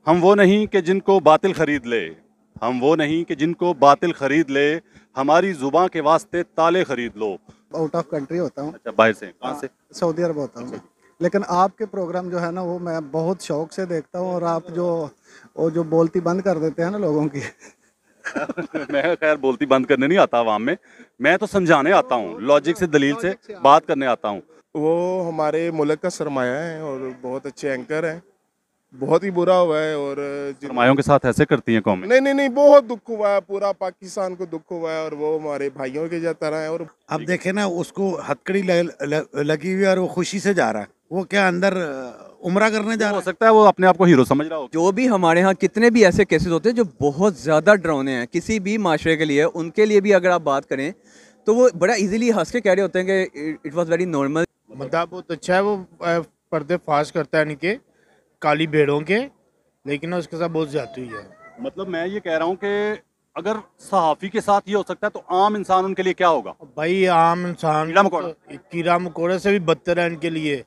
हम वो नहीं कि जिनको बातिल खरीद ले, हम वो नहीं कि जिनको बातिल खरीद ले, हमारी जुबां के वास्ते ताले खरीद लो। आउट ऑफ कंट्री होता हूँ। अच्छा, बाहर से, कहाँ से? सऊदी अरब होता हूँ। लेकिन आपके प्रोग्राम जो है ना वो मैं बहुत शौक से देखता हूँ, और आप जो बोलती बंद कर देते हैं ना लोगों की। मैं खैर बोलती बंद करने नहीं आता आवाम में, मैं तो समझाने आता हूँ, लॉजिक से दलील से बात करने आता हूँ। वो हमारे मुल्क का सरमाया है और बहुत अच्छे एंकर हैं। बहुत ही बुरा हुआ है। और सरमायों के साथ ऐसे करती हैं कौमें? नहीं नहीं नहीं, बहुत दुख हुआ है, पूरा पाकिस्तान को दुख हुआ है, और वो हमारे भाइयों के जैसा तरह है। और अब देखे ना, उसको हथकड़ी लगी हुई है और वो खुशी से जा रहा है। वो क्या अंदर उम्रा करने जा रहा हो है? सकता है वो अपने आप को हीरो समझ रहा हो। जो भी हमारे यहाँ कितने भी ऐसे केसेस होते हैं जो बहुत ज़्यादा डरावने हैं किसी भी माशरे के लिए, उनके लिए भी अगर आप बात करें तो वो बड़ा इजीली हंस के कह रहे होते हैं कि इट वाज वेरी नॉर्मल। बंदा बहुत अच्छा है, वो पर्दे फाश करता है इनके काली भेड़ों के, लेकिन उसके साथ बहुत ज्यादती हुई है। मतलब मैं ये कह रहा हूँ कि अगर सहाफ़ी के साथ ये हो सकता है तो आम इंसान उनके लिए क्या होगा? भाई आम इंसान कीड़ा मकोड़ा। कीड़ा मकोड़े से भी बदतर है इनके लिए।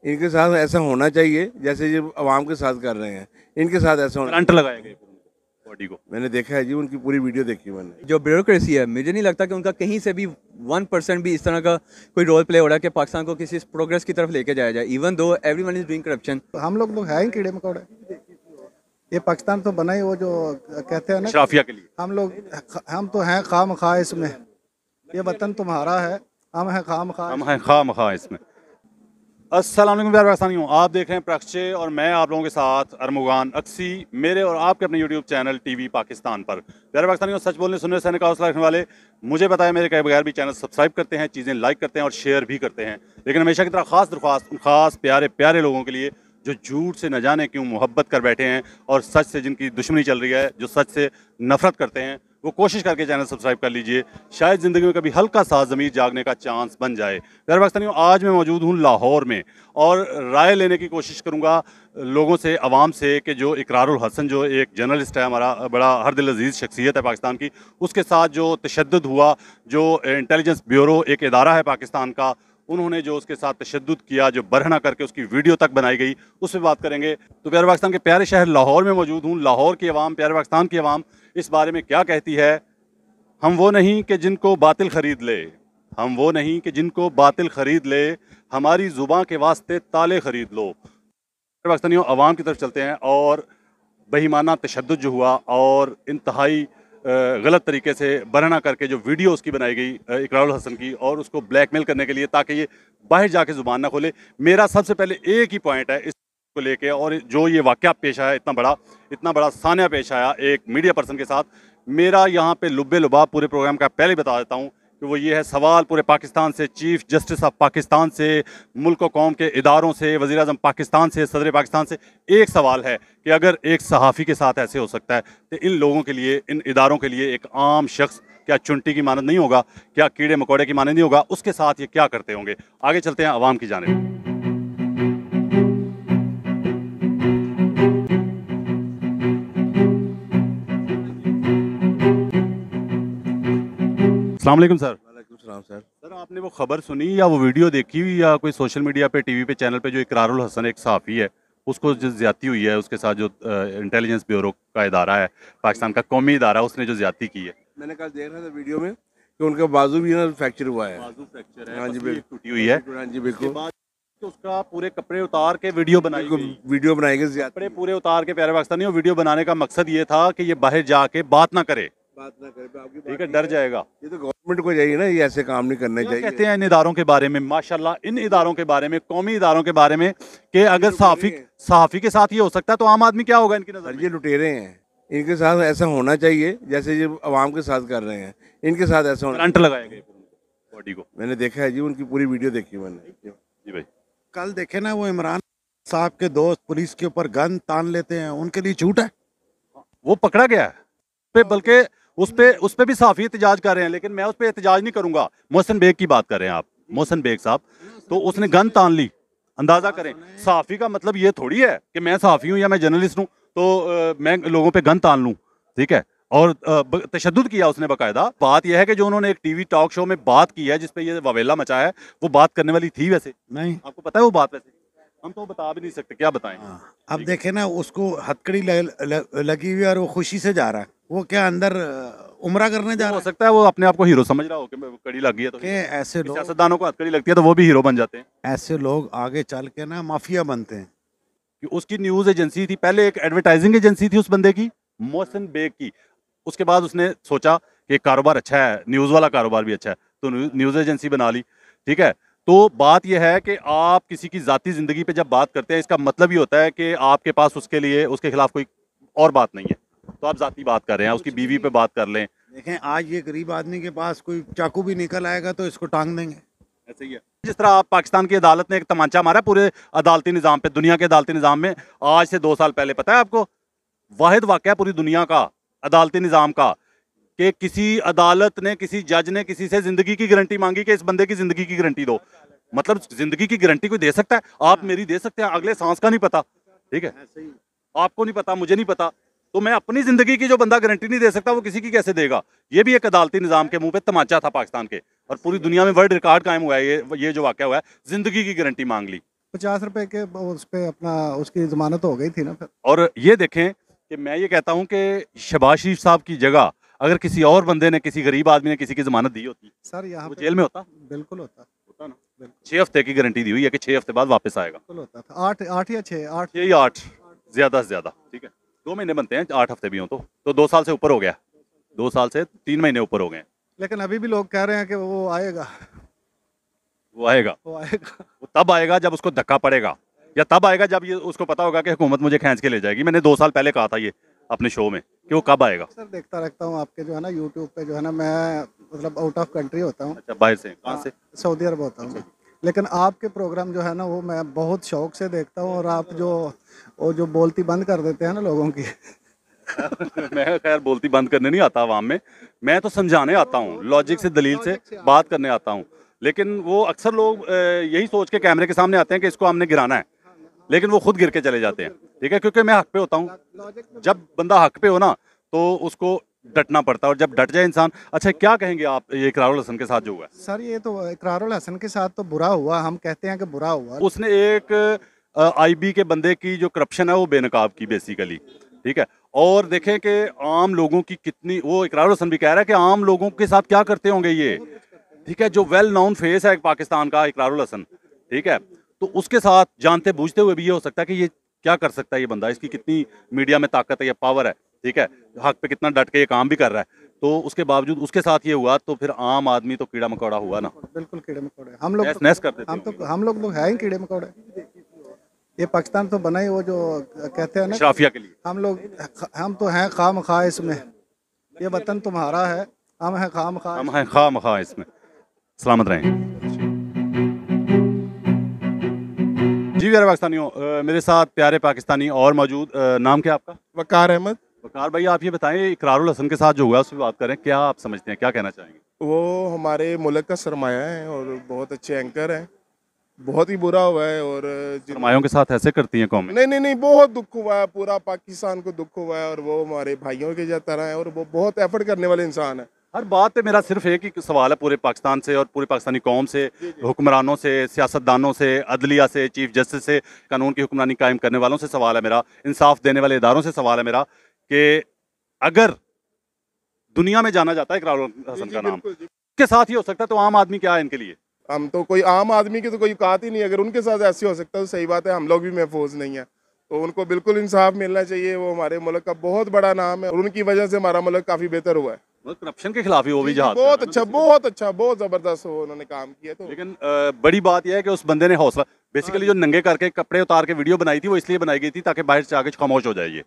इनके साथ ऐसा होना चाहिए जैसे ये अवाम के साथ कर रहे हैं, इनके साथ ऐसा होना। करंट लगाए गए बॉडी को। मैंने देखा है जी, उनकी पूरी वीडियो देखी मैंने। जो ब्यूरोक्रेसी है, मुझे नहीं लगता कि उनका कहीं से भी 1% भी इस तरह का कोई रोल प्ले हो रहा है कि पाकिस्तान को किसी प्रोग्रेस की तरफ लेके जाया जाए, even though everyone is doing corruption. हम लोग है ही कीड़े मकोड़े। ये पाकिस्तान तो बना ही वो जो कहते हैं ना शराफिया के लिए। हम तो हैं खाम खा इसमें। ये वतन तुम्हारा है, हम हैं खाम खा। हम हैं खामखा इसमें। अस्सलाम वालेकुम प्यारे पाकिस्तानियों, आप देख रहे हैं प्रक्षे और मैं आप लोगों के साथ अरमुगान अक्सी, मेरे और आपके अपने यूट्यूब चैनल टीवी पाकिस्तान पर। प्यारे पाकिस्तानियों, सच बोलने सुनने सहने का हौसला रखने वाले मुझे बताया मेरे कहे बगैर भी चैनल सब्सक्राइब करते हैं, चीज़ें लाइक करते हैं और शेयर भी करते हैं। लेकिन हमेशा की तरह खास दरख्वास्त उन खास प्यारे प्यारे लोगों के लिए जो झूठ से न जाने क्यों मोहब्बत कर बैठे हैं और सच से जिनकी दुश्मनी चल रही है, जो सच से नफरत करते हैं, वो कोशिश करके चैनल सब्सक्राइब कर लीजिए। शायद ज़िंदगी में कभी हल्का सा ज़मीर जागने का चांस बन जाए। प्यारे पाकिस्तानियों, आज मैं मौजूद हूँ लाहौर में और राय लेने की कोशिश करूँगा लोगों से, अवाम से, कि जो इकरारुल हसन जो एक जर्नलिस्ट है, हमारा बड़ा हर दिल अजीज़ शख्सियत है पाकिस्तान की, उसके साथ जो तशद्दुद हुआ, जो इंटेलिजेंस ब्यूरो एक इदारा है पाकिस्तान का, उन्होंने जो उसके साथ तशद्दुद किया, जो बरहना करके उसकी वीडियो तक बनाई गई, उस पर बात करेंगे। तो प्यारे पाकिस्तान के प्यारे शहर लाहौर में मौजूद हूँ। लाहौर की आवाम, प्यारे पाकिस्तान की आवाम इस बारे में क्या कहती है? हम वो नहीं कि जिनको बातिल खरीद ले, हम वो नहीं कि जिनको बातिल खरीद ले, हमारी जुबां के वास्ते ताले खरीद लो। प्यारे पाकिस्तानियों, आवाम की तरफ चलते हैं और बेईमाना तशद्दुद जो हुआ और इंतहाई गलत तरीके से बरहना करके जो वीडियो उसकी बनाई गई इकरारुल हसन की, और उसको ब्लैकमेल करने के लिए ताकि ये बाहर जाके ज़ुबान ना खोले। मेरा सबसे पहले एक ही पॉइंट है इस को लेके, और जो ये वाक़या पेश आया, इतना बड़ा सान्या पेश आया एक मीडिया पर्सन के साथ, मेरा यहाँ पे लुब्बे लुबाब पूरे प्रोग्राम का पहले बता देता हूँ कि वो ये है, सवाल पूरे पाकिस्तान से, चीफ जस्टिस ऑफ पाकिस्तान से, मुल्क व कौम के इदारों से, वज़ीर आज़म पाकिस्तान से, सदर पाकिस्तान से एक सवाल है कि अगर एक सहाफ़ी के साथ ऐसे हो सकता है तो इन लोगों के लिए, इन इदारों के लिए एक आम शख्स क्या चुंटी की मानद नहीं होगा? क्या कीड़े मकोड़े की मानद नहीं होगा? उसके साथ ये क्या करते होंगे? आगे चलते हैं अवाम की जानिब। अस्सलाम वालेकुम सर। वालेकुम सलाम सर। सर, आपने वो खबर सुनी या वो वीडियो देखी हुई या कोई सोशल मीडिया पे, टीवी पे, चैनल पे, जो इकरारुल हसन एक सहाफ़ी है, उसको जो ज़्यादती हुई है, उसके साथ जो इंटेलिजेंस ब्यूरो का इदारा है, पाकिस्तान का कौमी इदारा, उसने जो ज़्यादती की है? मैंने कल देख रहा था वीडियो में कि उनका बाजू भी ना फ्रैक्चर हुआ है। बाजू फ्रैक्चर है, हाँ जी, पसली बिल्कुल टूटी हुई है। हाँ जी बिल्कुल। तो उसका पूरे कपड़े उतार के वीडियो बनाई गई। वीडियो बनाएंगे कपड़े पूरे उतार के, प्यारे पाकिस्तानी, वीडियो बनाने का मकसद ये था कि ये बाहर जाके बात ना करे, बात ना करे, ठीक है, डर जाएगा। ये तो गवर्नमेंट को चाहिए ना, ये ऐसे काम नहीं करने क्या चाहिए। कहते हैं इन इदारों के बारे में, माशाल्लाह, इन इदारों के बारे में, कौमी इदारों के बारे में, कि अगर सहाफ़ी के साथ ये हो सकता है तो आम आदमी क्या होगा इनकी नज़र में? ये लुटेरे हैं, इनके साथ ऐसा होना चाहिए जैसे ये अवाम के साथ कर रहे हैं, इनके साथ ऐसा होना। करंट लगाए गए बॉडी को। मैंने देखा है जी, उनकी पूरी वीडियो देखी मैंने। जी भाई, कल देखे ना, वो इमरान साहब के दोस्त पुलिस के ऊपर गन तान लेते हैं, उनके लिए झूठ है। वो पकड़ा गया है पे, बल्कि उस पे भी सहाफ़ी एहतजाज कर रहे हैं, लेकिन मैं उस पर एहतजाज नहीं करूंगा। मोहसिन बेग की बात कर रहे हैं आप, मोहसिन बेग साहब, तो उसने गन तान ली। अंदाजा करें, सहाफ़ी का मतलब ये थोड़ी है कि मैं सहाफ़ी हूँ या मैं जर्नलिस्ट हूँ तो मैं लोगों पे गन तान लूँ, ठीक है। और तशद्दुद किया उसने बाकायदा। बात यह है कि जो उन्होंने एक टीवी टॉक शो में बात की है जिसपे ये ववेला मचा है, वो बात करने वाली थी वैसे? नहीं, आपको पता है वो बात वैसे? हम तो बता भी नहीं सकते, क्या बताएं। हाँ, अब देखे ना उसको हथकड़ी लगी हुई है और वो खुशी से जा रहा है। वो क्या अंदर उम्रा करने जा हो रहा है? सकता है वो अपने आप को हीरो समझ रहा हो कि कड़ी लग गई है तो कि ऐसे लोग सियासतदानों को हथकड़ी लगती है तो वो भी हीरो बन जाते हैं। ऐसे लोग आगे चल के ना माफिया बनते हैं। कि उसकी न्यूज एजेंसी थी, पहले एक एडवर्टाइजिंग एजेंसी थी उस बंदे की, मोहसिन बेग की। उसके बाद उसने सोचा कि कारोबार अच्छा है, न्यूज वाला कारोबार भी अच्छा है, तो न्यूज एजेंसी बना ली। ठीक है, तो बात यह है कि आप किसी की जाती जिंदगी पे जब बात करते हैं, इसका मतलब ये होता है कि आपके पास उसके लिए उसके खिलाफ कोई और बात नहीं है, तो आप जाती बात कर रहे हैं, उसकी बीवी पे बात कर लें। देखें आज ये गरीब आदमी के पास कोई चाकू भी निकल आएगा तो इसको टांग देंगे। ऐसे ही है। जिस तरह आप पाकिस्तान की अदालत ने एक तमाचा मारा पूरे अदालती निज़ाम पे, दुनिया के अदालती निज़ाम में, आज से 2 साल पहले, पता है आपको, वाहिद वाकया पूरी दुनिया का अदालती निज़ाम का कि किसी अदालत ने, किसी जज ने किसी से जिंदगी की गारंटी मांगी कि इस बंदे की जिंदगी की गारंटी दो। मतलब जिंदगी की गारंटी कोई दे सकता है? आप मेरी दे सकते हैं, अगले सांस का नहीं पता। ठीक है, आपको नहीं पता, मुझे नहीं पता, तो मैं अपनी जिंदगी की जो बंदा गारंटी नहीं दे सकता वो किसी की कैसे देगा? ये भी एक अदालती निज़ाम के मुंह पे तमाचा था पाकिस्तान के, और पूरी दुनिया में वर्ल्ड रिकॉर्ड कायम हुआ है ये जो वाकया हुआ है, जिंदगी की गारंटी मांग ली। 50 रुपए के उस पे अपना उसकी जमानत हो गई थी ना फिर। और ये देखें कि मैं ये कहता हूं कि शहबाज शरीफ साहब की जगह अगर किसी और बंदे ने, किसी गरीब आदमी ने किसी की जमानत दी होती, सर यहाँ वो पे जेल में होता बिल्कुल होता ना। 6 हफ्ते की गारंटी दी हुई है कि 6 हफ्ते बाद वापस आएगा। बिल्कुल होता था। 8 या 6 6 या 8 ज्यादा से ज्यादा। ठीक है, 2 महीने बनते हैं, 8 हफ्ते भी हो तो 2 साल से ऊपर हो गया, 2 साल से 3 महीने ऊपर हो गए। लेकिन अभी भी लोग कह रहे हैं कि वो आएगा, वो आएगा, वो आएगा। वो तब आएगा जब उसको धक्का पड़ेगा, या तब आएगा जब ये उसको पता होगा कि हुकूमत मुझे खींच के ले जाएगी। मैंने 2 साल पहले कहा था ये अपने शो में कि वो कब आएगा। सर देखता रहता हूँ आपके जो है ना यूट्यूब पे, जो है ना मैं मतलब आउट ऑफ कंट्री होता हूँ, अच्छा, बाहर से, कहाँ से? सऊदी अरब होता हूँ, लेकिन आपके प्रोग्राम जो है ना वो मैं बहुत शौक से देखता हूँ। और आप जो बोलती बंद कर देते हैं ना लोगों की मैं खैर बोलती बंद करने नहीं आता आवाम में, मैं तो समझाने आता हूँ, लॉजिक से, दलील से बात करने आता हूँ। लेकिन वो अक्सर लोग यही सोच के कैमरे के सामने आते हैं कि इसको हमने गिराना है, लेकिन वो खुद गिर के चले जाते हैं। ठीक है, क्योंकि मैं हक पे होता हूँ। जब बंदा हक पे हो ना तो उसको डटना पड़ता है, और जब डट जाए इंसान। अच्छा, क्या कहेंगे आप ये इकरारुल हसन के साथ जो हुआ है? सर ये तो इकरारुल हसन के साथ तो बुरा हुआ, हम कहते हैं कि बुरा हुआ। उसने एक आईबी के बंदे की जो करप्शन है वो बेनकाब की बेसिकली। ठीक है, और देखें कि आम लोगों की कितनी, वो इकरारुल हसन भी कह रहा है कि आम लोगों के साथ क्या करते होंगे ये। ठीक है, जो वेल नोन फेस है पाकिस्तान का इकरारुल हसन, ठीक है, तो उसके साथ जानते बूझते हुए भी ये हो सकता है कि ये क्या कर सकता है ये बंदा, इसकी कितनी मीडिया में ताकत है, ये पावर है। ठीक है, हक पे कितना डट के ये काम भी कर रहा है, तो उसके बावजूद उसके साथ ये हुआ, तो फिर आम आदमी तो कीड़ा मकोड़ा हुआ ना। बिल्कुल कीड़े मकोड़े हम लोग नैस कर देते हम लोग तो है ही कीड़े मकोड़े। ये पाकिस्तान तो बना ही वो जो कहते हैं ना शराफिया के लिए। हम तो हैं खाम खा इसमें, ये वतन तुम्हारा है, हम हैं खाम खा। हम हैं खाम खा इसमें। सलामत रहें जी प्यारे पाकिस्तानियों, मेरे साथ प्यारे पाकिस्तानी और मौजूद। नाम क्या आपका? वकार अहमद। वकार भाई, आप ये बताएं इकरारुल हसन के साथ जो हुआ है उस पर बात करें, क्या आप समझते हैं, क्या कहना चाहेंगे? वो हमारे मुल्क का सरमाया है और बहुत अच्छे एंकर हैं। बहुत ही बुरा हुआ है। और सरमायों के साथ ऐसे करती हैं कौमें? नहीं, बहुत दुख हुआ है, पूरा पाकिस्तान को दुख हुआ है। और वो हमारे भाइयों के तरह है और वो बहुत एफर्ट करने वाले इंसान है। हर बात पे मेरा सिर्फ एक ही सवाल है पूरे पाकिस्तान से और पूरी पाकिस्तानी कौम से, हुक्मरानों से, सियासतदानों से, अदलिया से, चीफ जस्टिस से, कानून की हुक्मरानी कायम करने वालों से सवाल है मेरा, इंसाफ देने वाले इदारों से सवाल है मेरा, कि अगर दुनिया में जाना जाता है इकरारुल हसन का नाम, के साथ ही हो सकता है, तो आम आदमी क्या है इनके लिए? हम तो कोई आम आदमी की तो कोई औकात ही नहीं। अगर उनके साथ ऐसे हो सकता है तो सही बात है, हम लोग भी महफूज नहीं है। तो उनको बिल्कुल इंसाफ मिलना चाहिए। वो हमारे मुल्क का बहुत बड़ा नाम है और उनकी वजह से हमारा मुल्क काफ़ी बेहतर हुआ है। करप्शन के खिलाफ ही वो भी जहाद बहुत अच्छा, बहुत ज़बरदस्त उन्होंने काम किया। तो लेकिन बड़ी बात यह है कि उस बंदे ने हौसला, बेसिकली जो नंगे करके कपड़े उतार के वीडियो बनाई थी वो इसलिए बनाई गई थी ताकि बाहर से आके खामोश हो जाए, ये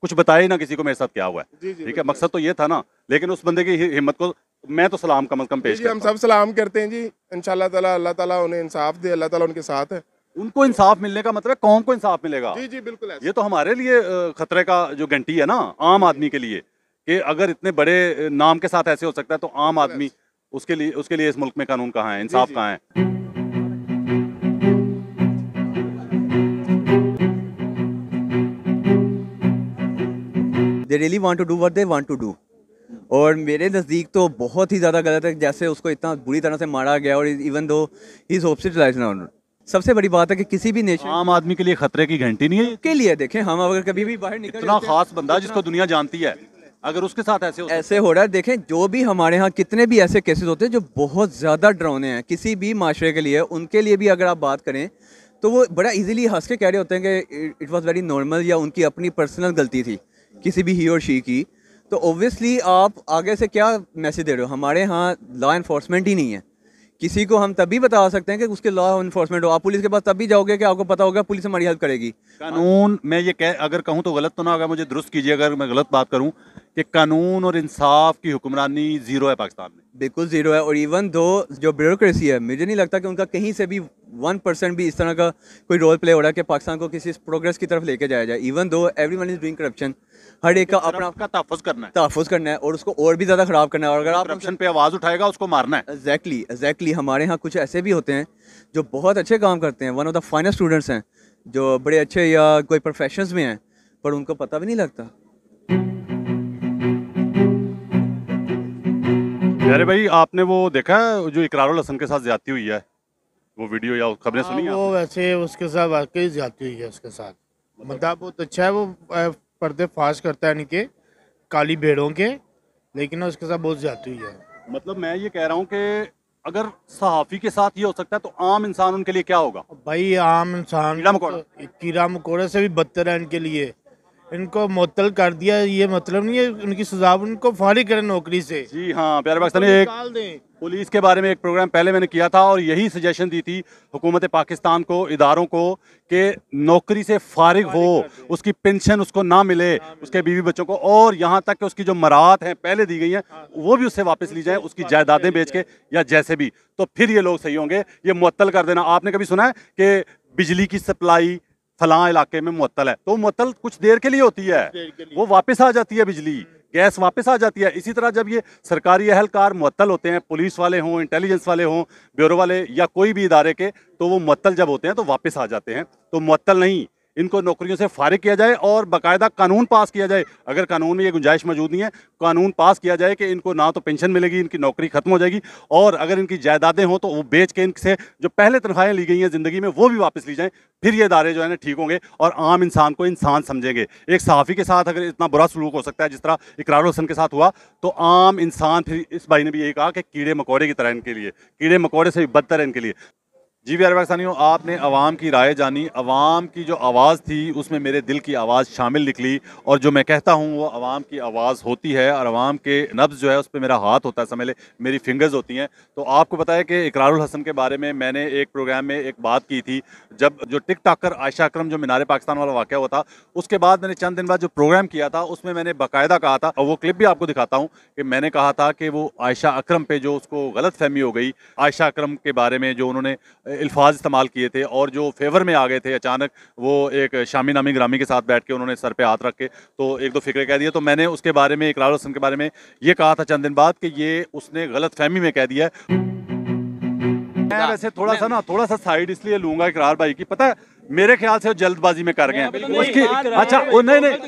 कुछ बताए ना किसी को मेरे साथ क्या हुआ है। ठीक है, मकसद तो ये था ना। लेकिन उस बंदे की हिम्मत को मैं तो सलाम कम अज कम पेश करता हूं। हम सब सलाम करते हैं जी। इंशाल्लाह ताला अल्लाह ताला उन्हें इंसाफ दे, अल्लाह ताला उनके साथ है। उनको इंसाफ मिलने का मतलब है कौम को इंसाफ मिलेगा। जी बिल्कुल। ये तो हमारे लिए खतरे का जो घंटी है ना, आम आदमी के लिए, कि अगर इतने बड़े नाम के साथ ऐसे हो सकता है तो आम आदमी उसके लिए इस मुल्क में कानून कहाँ है, इंसाफ कहाँ है? They really want to do what they want to do. और मेरे नज़दीक तो बहुत ही ज़्यादा गलत है जैसे उसको इतना बुरी तरह से मारा गया। और even though he is hospitalised now. सबसे बड़ी बात है कि किसी भी नेशन आम आदमी के लिए खतरे की घंटी नहीं है के लिए देखें, हम अगर कभी भी बाहर निकल इतना खास बंदा जिसको दुनिया जानती है, अगर उसके साथ ऐसे ऐसे हो रहा है। देखें, जो भी हमारे यहाँ कितने भी ऐसे केसेस होते हैं जो बहुत ज़्यादा डरावने हैं किसी भी माशरे के लिए, उनके लिए भी अगर आप बात करें तो वो बड़ा इजीली हंस के कह रहे होते हैं कि इट वाज वेरी नॉर्मल, या उनकी अपनी पर्सनल गलती थी किसी भी ही और शी की। तो ऑब्वियसली आप आगे से क्या मैसेज दे रहे हो? हमारे यहाँ लॉ इन्फोर्समेंट ही नहीं है। किसी को हम तभी बता सकते हैं कि उसके लॉ इन्फोर्समेंट हो। आप पुलिस के पास तभी जाओगे कि आपको पता होगा पुलिस हमारी हेल्प करेगी। कानून, मैं ये अगर कहूँ तो गलत तो ना होगा, मुझे दुरुस्त कीजिए अगर मैं गलत बात करूँ, कि कानून और इंसाफ की हुक्मरानी जीरो है पाकिस्तान में। बिल्कुल ज़ीरो है। और इवन दो जो ब्यूरोक्रेसी है, मुझे नहीं लगता कि उनका कहीं से भी 1% भी इस तरह का कोई रोल प्ले हो रहा है कि पाकिस्तान को किसी प्रोग्रेस की तरफ लेके जाया जाए। Even though everyone is doing corruption, हर एक का अपना आपका तहफ़्फ़ुज़ करना है, तहफ़्फ़ुज़ करना है और उसको और भी ज़्यादा ख़राब करना है। और अगर आप करप्शन पे आवाज़ उठाएगा उसको मारना है। एग्जैक्टली हमारे यहाँ कुछ ऐसे भी होते हैं जो बहुत अच्छे काम करते हैं, one of the finest students हैं, जो बड़े अच्छे या कोई प्रोफेशंस में हैं, पर उनको पता भी नहीं लगता। अरे भाई, आपने वो देखा है जो इकरारुल हसन के साथ ज्यादती हुई है, वो वीडियो या खबरें सुनी हैं? वो वैसे उसके साथ वाकई ज्यादती हुई है उसके साथ। मतलब बहुत अच्छा है, वो पर्दे फाश करता है इनके काली भेड़ों के, लेकिन उसके साथ बहुत ज्यादती हुई है। मतलब मैं ये कह रहा हूँ कि अगर सहाफ़ी के साथ ये हो सकता है तो आम इंसान उनके लिए क्या होगा? भाई आम इंसान कीड़ा मकोड़ा। कीड़ा मकोड़े से भी बदतर है इनके लिए। इनको मुअत्तल कर दिया, ये मतलब नहीं है उनकी सजा, उनको फारिग करें नौकरी से, जी हाँ, प्यारे पाकिस्तानी, एक निकाल दें। पुलिस के बारे में एक प्रोग्राम पहले मैंने किया था और यही सजेशन दी थी हुकूमत पाकिस्तान को, इदारों को, कि नौकरी से फारिग हो, उसकी पेंशन उसको ना मिले, उसके बीवी बच्चों को, और यहाँ तक कि उसकी जो मराहत हैं पहले दी गई हैं वो भी उससे वापस ली जाए, उसकी जायदादें बेच के या जैसे भी, तो फिर ये लोग सही होंगे। ये मुअत्तल कर देना, आपने कभी सुना है कि बिजली की सप्लाई फलां इलाके में मुअत्तल है, तो मुअत्तल कुछ देर के लिए होती है, वो वापस आ जाती है, बिजली गैस वापस आ जाती है। इसी तरह जब ये सरकारी अहलकार मुअत्तल होते हैं, पुलिस वाले हों, इंटेलिजेंस वाले हों, ब्यूरो वाले या कोई भी इदारे के, तो वो मुअत्तल जब होते हैं तो वापस आ जाते हैं। तो मुअत्तल नहीं, इनको नौकरियों से फारिग किया जाए और बाकायदा कानून पास किया जाए। अगर कानून में ये गुंजाइश मौजूद नहीं है, कानून पास किया जाए कि इनको ना तो पेंशन मिलेगी, इनकी नौकरी खत्म हो जाएगी, और अगर इनकी जायदादें हों तो वो बेच के इनसे जो पहले तनख्वाहें ली गई हैं ज़िंदगी में वो भी वापस ली जाएं। फिर ये इदारे जो है ना ठीक होंगे और आम इंसान को इंसान समझेंगे। एक सहाफ़ी के साथ अगर इतना बुरा सलूक हो सकता है जिस तरह इकरारुल हसन के साथ हुआ, तो आम इंसान, फिर इस भाई ने भी यही कहा कि कीड़े मकोड़े की तरह इनके लिए, कीड़े मकोड़े से भी बदतर है इनके लिए। जी प्यारे पाकिस्तानियों, आपने अवाम की राय जानी, अवाम की जो आवाज़ थी उसमें मेरे दिल की आवाज़ शामिल निकली, और जो मैं कहता हूँ वो अवाम की आवाज़ होती है और अवाम के नब्ज़ जो है उस पर मेरा हाथ होता है, समझ ले मेरी फिंगर्स होती हैं। तो आपको पता है कि इकरारुल हसन के बारे में मैंने एक प्रोग्राम में एक बात की थी, जब जो टिक टाकर आयशा अकरम जो मीनार पाकिस्तान वाला वाक़या हुआ था, उसके बाद मैंने चंद दिन बाद जो प्रोग्राम किया था उसमें मैंने बाकायदा कहा था, और वो क्लिप भी आपको दिखाता हूँ, कि मैंने कहा था कि वो आयशा अकरम पे जो उसको गलत फहमी हो गई, आयशा अकरम के बारे में जो उन्होंने अल्फाज इस्तेमाल किए थे और जो फेवर में आ गए थे अचानक, वो एक शामी नामी ग्रामी के साथ बैठ के उन्होंने सर पे हाथ रख के तो एक दो फिक्रे कह दिए, तो मैंने उसके बारे में, इकरारुल हसन के बारे में ये कहा था चंद दिन बाद कि ये उसने गलत फहमी में कह दिया है। मैं वैसे थोड़ा सा साइड इसलिए लूंगा इकरार भाई की, पता है मेरे ख्याल से वो जल्दबाजी में कर गए हैं उसकी। अच्छा, वो नहीं गलत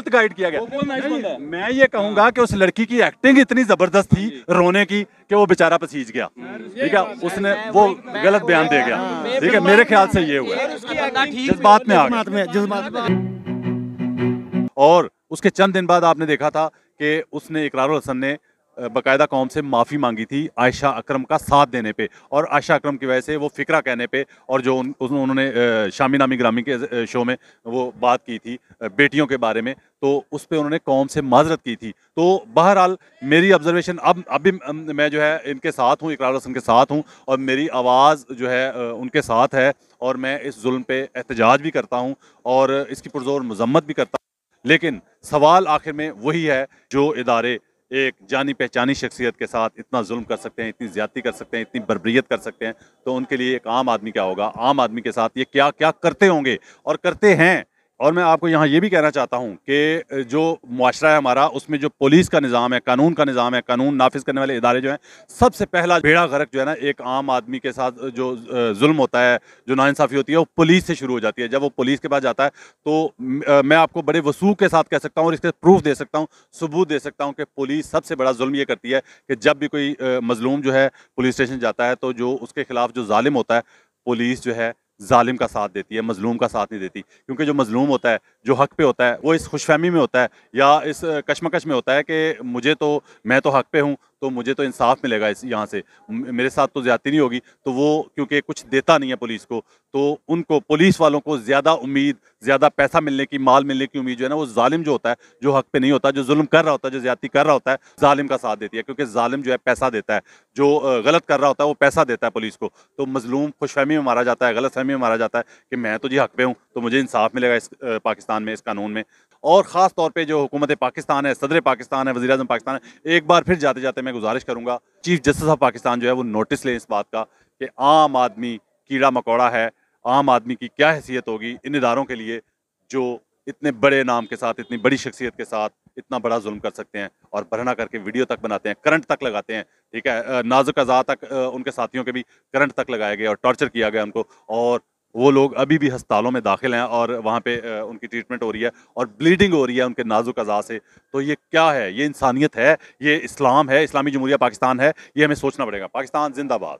गाइड किया गया। मैं ये कहूंगा कि उस लड़की की एक्टिंग इतनी जबरदस्त थी रोने की कि वो बेचारा पसीज गया, ठीक है, उसने वो गलत बयान दे गया, ठीक है, मेरे ख्याल से ये हुआ, जज्बात में आ गया। और उसके चंद दिन बाद आपने देखा था कि उसने, इकरारुल हसन ने बाकायदा कौम से माफ़ी मांगी थी आयशा अकरम का साथ देने पे और आयशा अकरम की वजह से वो फिक्रा कहने पे, और जो उन्होंने शामी नामी ग्रामी के शो में वो बात की थी बेटियों के बारे में, तो उस पर उन्होंने कौम से माजरत की थी। तो बहरहाल मेरी ऑब्जर्वेशन अब भी मैं जो है इनके साथ हूँ, इकरारुल हसन के साथ हूँ, और मेरी आवाज़ जो है उनके साथ है, और मैं इस जुल्म पे एहतजाज भी करता हूँ और इसकी पुरजोर मजम्मत भी करता हूँ। लेकिन सवाल आखिर में वही है, जो इदारे एक जानी पहचानी शख्सियत के साथ इतना जुल्म कर सकते हैं, इतनी ज्यादती कर सकते हैं, इतनी बर्बरियत कर सकते हैं, तो उनके लिए एक आम आदमी क्या होगा, आम आदमी के साथ ये क्या क्या करते होंगे और करते हैं। और मैं आपको यहाँ ये भी कहना चाहता हूँ कि जो मुआशरा है हमारा, उसमें जो पुलिस का निज़ाम है, कानून का निज़ाम है, कानून नाफिज करने वाले इदारे जो हैं, सबसे पहला बेड़ा गर्क जो है ना एक आम आदमी के साथ जो जुल्म होता है, जो नाइंसाफ़ी होती है, वो पुलिस से शुरू हो जाती है। जब वो पुलिस के पास जाता है तो मैं आपको बड़े वसूख के साथ कह सकता हूँ और इसके प्रूफ दे सकता हूँ, सबूत दे सकता हूँ कि पुलिस सबसे बड़ा जुल्म ये करती है कि जब भी कोई मजलूम जो है पुलिस स्टेशन जाता है, तो जो उसके खिलाफ जो जालिम होता है पुलिस जो है जालिम का साथ देती है, मजलूम का साथ नहीं देती। क्योंकि जो मजलूम होता है, जो हक पे होता है, वो इस खुशफहमी में होता है या इस कशमकश में होता है कि मैं तो हक पे हूँ, तो मुझे तो इंसाफ मिलेगा इस यहाँ से, मेरे साथ तो ज़्यादती नहीं होगी। तो वो क्योंकि कुछ देता नहीं है पुलिस को, तो उनको, पुलिस वालों को ज़्यादा उम्मीद, ज़्यादा पैसा मिलने की, माल मिलने की उम्मीद जो है ना, वो जालिम जो होता है, जो हक पे नहीं होता, जो जुल्म कर रहा होता है, जो ज़्यादती कर रहा होता है, जालिम का साथ देती है। क्योंकि जालिम जो है पैसा देता है, जो गलत कर रहा होता है वो पैसा देता है पुलिस को। तो मजलूम खुशफहमी में मारा जाता है, गलतफहमी में मारा जाता है कि मैं तो जी हक पे हूँ, तो मुझे इंसाफ मिलेगा इस पाकिस्तान में, इस कानून में। और ख़ास तौर पे जो हुकूमत पाकिस्तान है, सदर पाकिस्तान है, वज़ीर आज़म पाकिस्तान है, एक बार फिर जाते जाते मैं गुजारिश करूँगा, चीफ जस्टिस ऑफ पाकिस्तान जो है वो नोटिस लें इस बात का कि आम आदमी कीड़ा मकोड़ा है। आम आदमी की क्या हैसियत होगी इन इदारों के लिए जो इतने बड़े नाम के साथ, इतनी बड़ी शख्सियत के साथ इतना बड़ा जुल्म कर सकते हैं और बरहना करके वीडियो तक बनाते हैं, करंट तक लगाते हैं। ठीक है, नाजुक अज़ा तक उनके साथियों के भी करंट तक लगाए गए और टॉर्चर किया गया उनको, और वो लोग अभी भी अस्पतालों में दाखिल हैं और वहाँ पे उनकी ट्रीटमेंट हो रही है और ब्लीडिंग हो रही है उनके नाजुक अज़ा से। तो ये क्या है? ये इंसानियत है? ये इस्लाम है? इस्लामी जमहूरिया पाकिस्तान है? ये हमें सोचना पड़ेगा। पाकिस्तान जिंदाबाद।